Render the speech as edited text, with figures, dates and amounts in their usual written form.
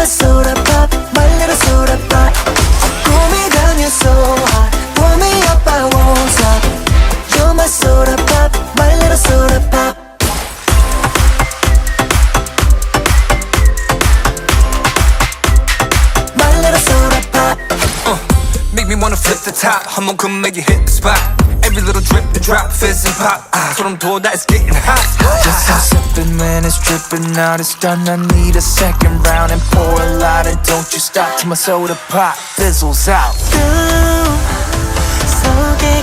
my soda pop, my little soda pop. Cool me down, you're so hot. Pour me up, I won't stop. You're my soda pop, my little soda pop. My little soda pop. Make me wanna flip the top. 한번 come make you hit the spot. Every little drip, the drop, fizz and pop. 소름 돋아, it's getting hot. Just stop sipping when it's dripping out. It's done, I need a second round. And pour a lot and don't you stop till my soda pop fizzles out. 속에